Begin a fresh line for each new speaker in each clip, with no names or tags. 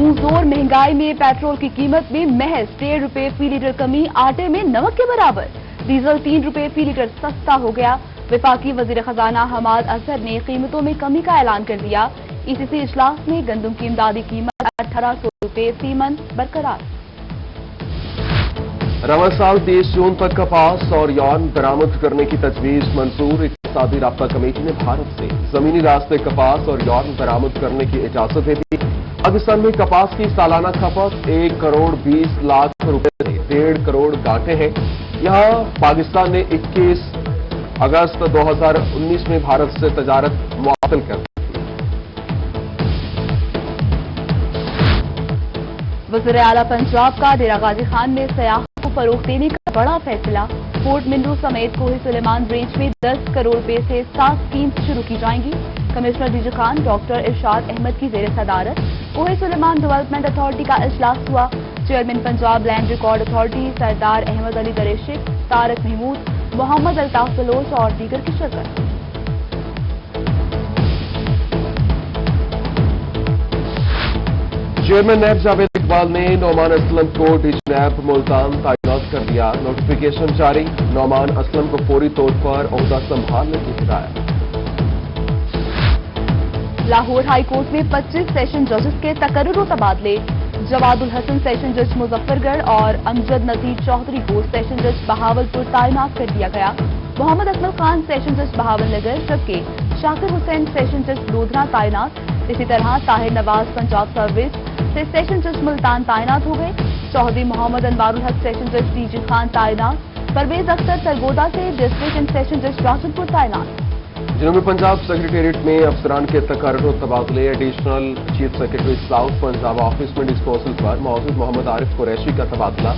मुंहजोर महंगाई में पेट्रोल की कीमत में महज 1.5 रुपए फी लीटर कमी, आटे में नमक के बराबर। डीजल 3 रुपए फी लीटर सस्ता हो गया। वफाकी वजीर खजाना हमाद अजहर ने कीमतों में कमी का ऐलान कर दिया। ईसीसी इजलास में गंदम की इमदादी कीमत 1800 रुपए फी मन बरकरार।
रवा साल 23 जून तक कपास और यौन बरामद करने की तजवीज मंजूर। इक़्तिसादी राब्ता कमेटी ने भारत से जमीनी रास्ते कपास और यौन बरामद करने की इजाजत दे दी। पाकिस्तान में कपास की सालाना खपत 1 करोड़ 20 लाख रुपए से 1.5 करोड़ गांठे हैं। यहां पाकिस्तान ने 21 अगस्त 2019 में भारत से तजारत मुअत्तल कर दी।
वज़ीर आला पंजाब का डेरा गाजी खान में सयाह को फरोग देने का बड़ा फैसला। फोर्ट मिंडो समेत कोहे सुलेमान रेंज में 10 करोड़ रुपए से 7 स्कीम शुरू की जाएंगी। कमिश्नर डीजी खान डॉक्टर इरशाद अहमद की जेर सदारत कोहे सुलेमान डेवलपमेंट अथॉरिटी का इजलास हुआ। Chairman Punjab land record authority Sardar Ahmad Ali Dareshak, Tariq Mahmood, Mohammad Altaf Baloch और दीगर की शिरकत।
चेयरमैन नैब जावेद इकबाल ने नौमान असलम को डीजी नैब मुल्तान तैनात कर दिया। नोटिफिकेशन जारी। नौमान असलम को फौरी तौर पर ओहदा संभालने की हिदायत।
लाहौर हाई कोर्ट में 25 सेशन जजेस के तकर्रुर तबादले। जवादुल हसन सेशन जज मुजफ्फरगढ़ और अमजद नजीर चौधरी को सेशन जज बहावलपुर तैनात कर दिया गया। मोहम्मद अकमल खान सेशन जज बहावलनगर, जबकि शाकिर हुसैन सेशन जज लोधरा तैनात। इसी तरह ताहिर नवाज पंजाब सर्विस से सेशन जज मुल्तान तैनात हो गए। चौधरी मोहम्मद अनवारुल हक सेशन जज डीजी खान तैनात। परवेज अख्तर सरगोदा से डिस्ट्रिक्ट एंड सेशन जज राजनपुर तैनात।
जनूबी पंजाब सेक्रेटेरिएट में अफसरान के तकर्रुर तबादले। Additional chief secretary south Punjab office में डिस्पोजल पर मौजूद मोहम्मद आरिफ कुरैशी का तबादला।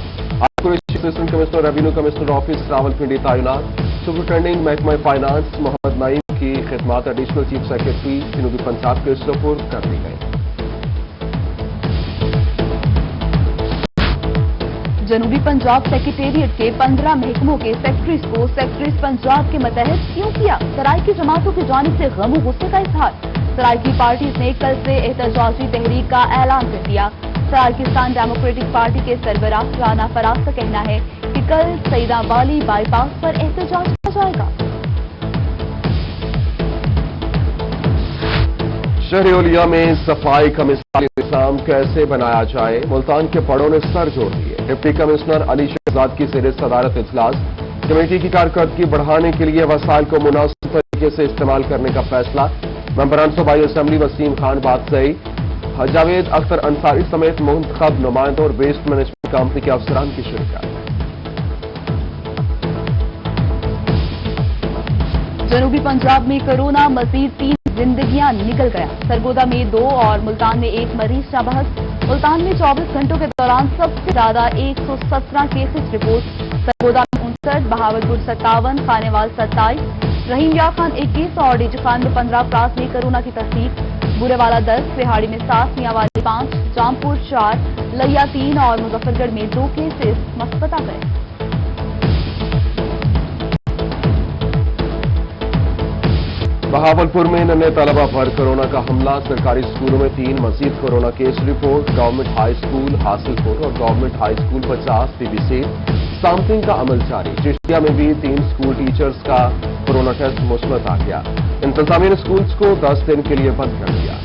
Qureshi assistant commissioner revenue commissioner office Rawalpindi तैनात। सुपरिटेंडिंग महकमा फाइनेंस मोहम्मद नईम की खिदमात एडिशनल चीफ सेक्रेटरी जनूबी पंजाब के सुपुर्द कर दी गई।
जनूबी पंजाब सेक्रेटेरिएट के 15 महकमों के सेक्रेटरीज को सेक्रेटरीज पंजाब के मतहत क्यों किया? सराइकी जमातों की जानिब से गम और गुस्से का इजहार। सराइकी पार्टीज ने कल से एहतजाजी तहरीक का ऐलान कर दिया। सराइकिस्तान डेमोक्रेटिक पार्टी के सरबराह राना फराज का कहना है कि कल सईदा वाली बाईपास पर एहतजाज किया जाएगा।
शहर ओलिया में सफाई का मिसाली निज़ाम कैसे बनाया जाए, मुल्तान के बड़ों ने सर जोड़ दिए। डिप्टी कमिश्नर अली शहजाद की जेर सदारत इजलास। कमेटी की कारकर्दगी बढ़ाने के लिए वसाइल को मुनासिब तरीके से इस्तेमाल करने का फैसला। मेंबरान सूबाई असेंबली वसीम खान बादशाही, जावेद अख्तर अंसारी समेत मुंतखब नुमाइंदों और वेस्ट मैनेजमेंट कंपनी के अफसरान की शिरकत।
जनूबी पंजाब में कोरोना मजीद 3 जिंदगियां निकल गया। सरगोदा में 2 और मुल्तान में 1 मरीज शाबहत। मुल्तान में 24 घंटों के दौरान सबसे ज्यादा 117 केसेस रिपोर्ट। सरगोदा में 59, बहावलपुर 57, खानेवाल 27, रहीम यार खान 21 और डीजी खान में 15 अफराद में कोरोना की तस्दीक। बुरेवाला 10, रिहाड़ी में 7, मियांवाली 5, जामपुर 4, लिया 3 और मुजफ्फरगढ़ में 2 केसेस मस्बत आ गए।
बहावलपुर में नन्हे तलबा पर कोरोना का हमला। सरकारी स्कूलों में 3 मजीद corona case report. Government high school Hasilpur और government high school 50 PBC sampling का अमल जारी। चिश्तिया में भी 3 स्कूल टीचर्स का कोरोना टेस्ट मुस्बत आ गया। इंतजामिया ने स्कूल्स को 10 दिन के लिए बंद कर दिया।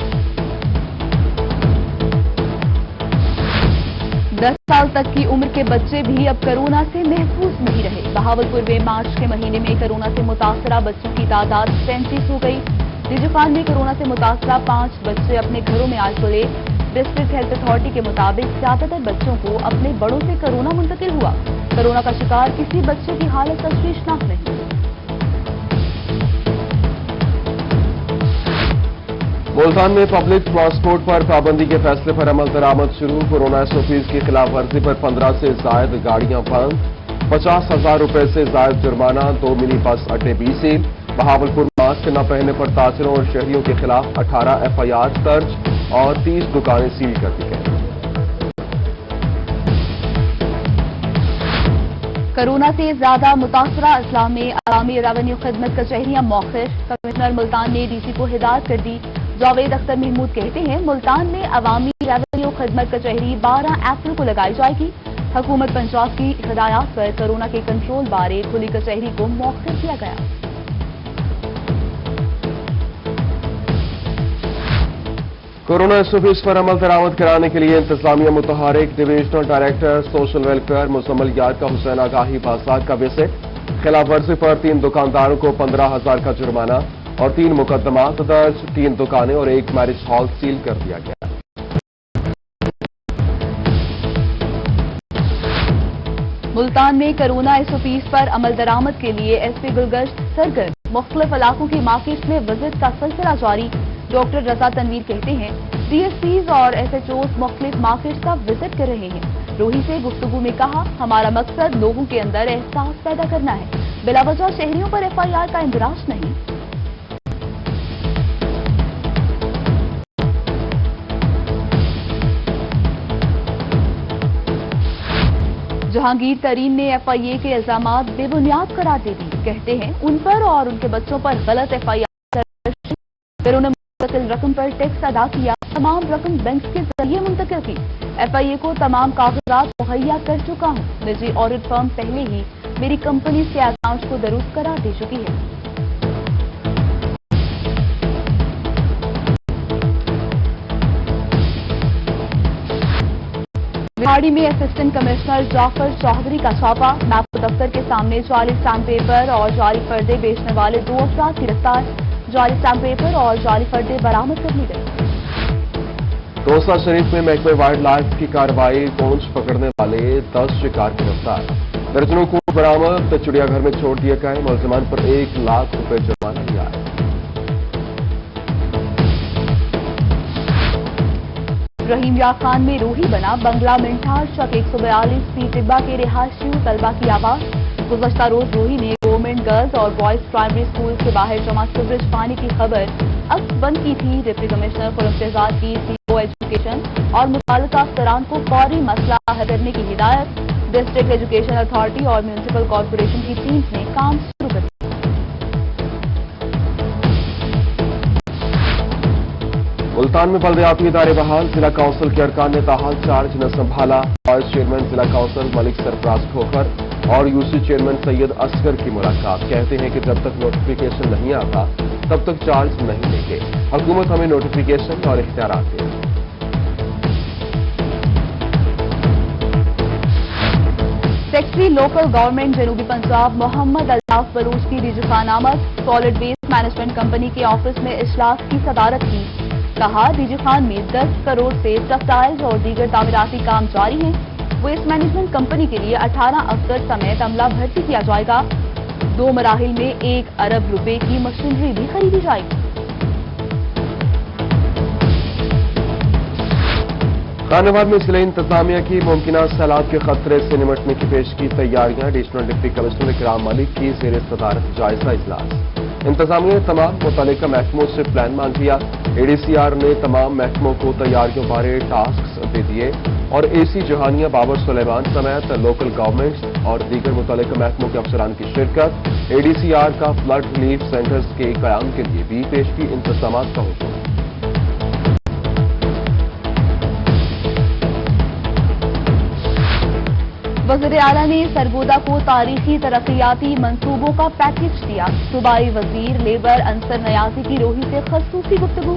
10 साल तक की उम्र के बच्चे भी अब कोरोना से महफूज नहीं रहे। बहावलपुर में मार्च के महीने में कोरोना से मुतासरा बच्चों की तादाद 37 हो गई। डीजी खान में कोरोना से मुतासरा 5 बच्चे अपने घरों में आइसोलेट। डिस्ट्रिक्ट हेल्थ अथॉरिटी के मुताबिक ज्यादातर बच्चों को अपने बड़ों से कोरोना मुंतकिल हुआ। कोरोना का शिकार किसी बच्चे की हालत तशवीशनाक नहीं।
मुल्तान में पब्लिक ट्रांसपोर्ट पर पाबंदी के फैसले पर अमल दरामद शुरू। कोरोना एसओपीज की खिलाफ वर्जी पर 15 से जायद गाड़ियां बंद। 50,000 रुपए से जायद जुर्माना। 2 मिनी बस अड्डे भी सील। बहावलपुर मास्क न पहनने पर ताजरों और शहरियों के खिलाफ 18 एफआईआर दर्ज और 30 दुकानें सील कर दी गई।
कोरोना से ज्यादा मुतासरा अजला में अवामी रेवेन्यू खिदमत कचहरियां मौखिर। कमिश्नर मुल्तान ने डीसी को हिदायत कर दी जावेद अख्तर महमूद कहते हैं, मुल्तान में अवामी रेवेन्यू खिदमत कचहरी 12 अप्रैल को लगाई जाएगी। हुकूमत पंजाब की हिदायत पर कोरोना के कंट्रोल बारे खुली कचहरी को मौखर किया गया।
कोरोना SOPs पर अमल दरामद कराने के लिए इंतजामिया मुतहरिक। Divisional director social welfare Muzammil यार का हुसैन आगाही बाजार का विजिट। खिलाफ वर्जी पर 3 दुकानदारों को 15,000 का जुर्माना और 3 मुकदमात दर्ज। 3 दुकानें और 1 मैरिज हॉल सील कर दिया गया।
मुल्तान में कोरोना SOPs पर अमल दरामद के लिए SP गुलगश्त सरगर्म। मुख्तलिफ इलाकों की मार्केट में विजिट का सिलसिला जारी। डॉक्टर रजा तनवीर कहते हैं, DSPs और SHOs मुख्तलिफ मार्केट का विजिट कर रहे हैं। रोही से गुफ्तगू में कहा, हमारा मकसद लोगों के अंदर एहसास पैदा करना है, बिलावजह शहरियों पर FIR का इंदराज नहीं। जहांगीर तरीन ने FIA के इल्जामात बेबुनियाद करार दे दी। कहते हैं, उन पर और उनके बच्चों पर गलत FIR फिर उन्हें मुंतकिल रकम पर टैक्स अदा किया। तमाम रकम बैंक के जरिए मुंतकिल की। FIA को तमाम कागजात मुहैया कर चुका हूँ। निजी ऑडिट फर्म पहले ही मेरी कंपनी के अकाउंट को दुरुस्त करार दे चुकी है। विहाड़ी में असिस्टेंट कमिश्नर जाफर चौधरी का छापा। नाको दफ्तर के सामने जाली स्टैम्प पेपर और जाली पर्दे बेचने वाले 2 अफराद गिरफ्तार। जाली स्टैम्प पेपर और जाली पर्दे बरामद कर ली गई।
तोसा शरीफ में महकमे वाइल्ड लाइफ की कार्रवाई। पहुंच पकड़ने वाले 10 शिकार गिरफ्तार। दर्जनों को बरामद। चिड़ियाघर में छोड़ दिए गए। मुलजिमान पर 1 लाख रुपए जुर्माना दिया है।
रहीम या खान में रोही बना बंगला मिंठार। शक 142 फी टिब्बा के रिहायशी तलबा की आवाज। गुज़श्ता रोज रोही ने गवर्नमेंट गर्ल्स और बॉयज प्राइमरी स्कूल के बाहर जमा सीवरेज पानी की खबर अक्स बंद की थी। डिप्टी कमिश्नर खुरम शहजाद की CO एजुकेशन और मुताल्लिका अफसरान को फौरी मसला हल करने की हिदायत। डिस्ट्रिक्ट एजुकेशन अथॉरिटी और म्यूनिसिपल कॉर्पोरेशन की टीम्स ने काम शुरू कर दिया।
मुल्तान में बल्दियाती इदारे बहाल। जिला काउंसिल के अरकान ने ताहाल चार्ज न संभाला। वाइस चेयरमैन जिला काउंसिल मलिक सरफराज खोखर और UC चेयरमैन सैयद असगर की मुलाकात। कहते हैं कि जब तक नोटिफिकेशन नहीं आता तब तक चार्ज नहीं लेंगे। हुकूमत हमें नोटिफिकेशन और इख्तियारात दे।
सेक्रेटरी लोकल गवर्नमेंट जनूबी पंजाब मोहम्मद अल्ताफ बलूच की डीजीखान आमद। सॉलिड वेस्ट मैनेजमेंट कंपनी के ऑफिस में इजलास की सदारत की। कहा, डीजीखान में 10 करोड़ से टक्सटाइल्स और दीगर तामीराती काम जारी हैं। वेस्ट मैनेजमेंट कंपनी के लिए 18 अफसर समेत अमला भर्ती किया जाएगा। 2 मराहिल में 1 अरब रुपए की मशीनरी भी खरीदी जाएगी।
खानाबाद में जिला इंतजामिया की मुमकिन सैलाब के खतरे से निमटने की पेश की तैयारियां। एडिशनल डिप्टी कमिश्नर इकराम मलिक की जेर सदारत जायजा इजलास। इंतजामिया ने तमाम मुतल्लिका महकमों से प्लान मांग लिया। ADCR ने तमाम महकमों को तैयारियों बारे टास्क दे दिए और AC जहानिया बाबर सुलेमान समेत लोकल गवर्नमेंट्स और दीगर मुतल्लिका महकमों के अफसरान की शिरकत। ADCR का फ्लड रिलीफ सेंटर्स के कयाम के लिए भी पेशगी इंतजामात का हुक्म।
वज़ीर आला ने सरगोदा को तारीखी तरक्याती मंसूबों का पैकेज दिया। सूबाई वजीर लेबर अंसर नयाजी की रोही से खसूसी गुफ्तगू।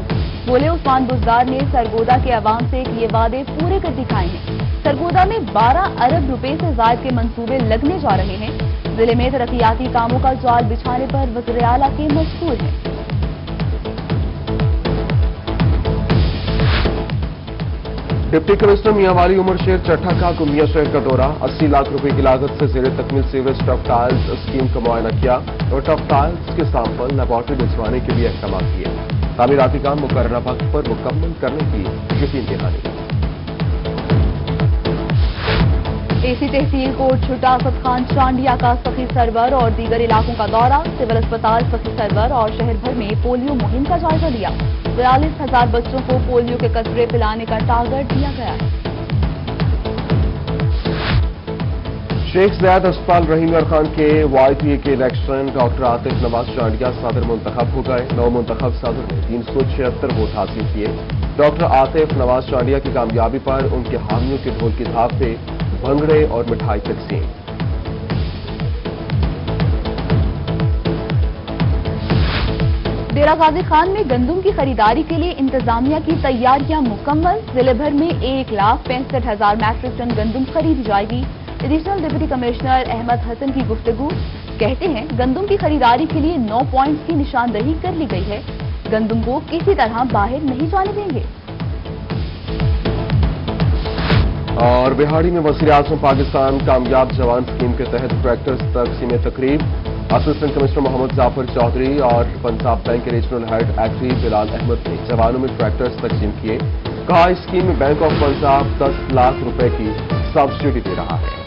बोले, उस्मान बुज़दार ने सरगोदा के अवाम से ये वादे पूरे कर दिखाए हैं। सरगोदा में 12 अरब रुपए से ज़ायद के मंसूबे लगने जा रहे हैं। जिले में तरक्याती कामों का जाल बिछाने पर वज़ीर आला के मशहूर हैं।
डिप्टी कमिश्नर मियांवाली उमर शेर चट्ठा का गुमिया शहर का दौरा। 80 लाख रुपए की लागत से जेर तकमील सीवरेज टफ टाइल्स स्कीम का मुआयना किया और टफ टाइल्स के सैंपल लेबोरेटरी भिजवाने के भी अहकाम किए। तामीराती काम मुकर्ररा वक्त पर मुकम्मल करने की यकीन दिलानी।
AC तहसील कोट छुटा असद खान चांडिया का सखी सरवर और दीगर इलाकों का दौरा। सिविल अस्पताल सखी सरवर और शहर भर में पोलियो मुहिम का जायजा लिया। 42,000 बच्चों को पोलियो के कतरे पिलाने का टारगेट दिया गया है।
शेख ज़ैद अस्पताल रहीम यार खान के YPA के इलेक्शन डॉक्टर आतिफ नवाज चांडिया सदर मुंतखब हो गए। नौ मुंतखब सदर ने 376 वोट हासिल किए। डॉक्टर आतिफ नवाज चांडिया की कामयाबी पर उनके हामियों के ढोल की थाप पे भंगड़े और मिठाई तकसीम।
डेरा गाजी खान में गंदम की खरीदारी के लिए इंतजामिया की तैयारियां मुकम्मल। जिले भर में 1,65,000 मैट्रिक टन गंदम खरीदी जाएगी। Additional deputy commissioner Ahmed Hasan की गुफ्तगू, कहते हैं गंदम की खरीदारी के लिए 9 पॉइंट्स की निशानदही कर ली गई है। गंदम को किसी तरह बाहर नहीं जाने देंगे।
और बिहाड़ी में वज़ीर-ए-आज़म पाकिस्तान कामयाब जवान स्कीम के तहत ट्रैक्टर्स तकसीम तकरीब। असिस्टेंट कमिश्नर मोहम्मद जाफर चौधरी और पंजाब बैंक के रीजनल हेड एक्टरी बिलाल अहमद ने जवानों में ट्रैक्टर्स तकसीम किए। कहा, इस स्कीम में बैंक ऑफ पंजाब 10 लाख रुपए की सब्सिडी दे रहा है।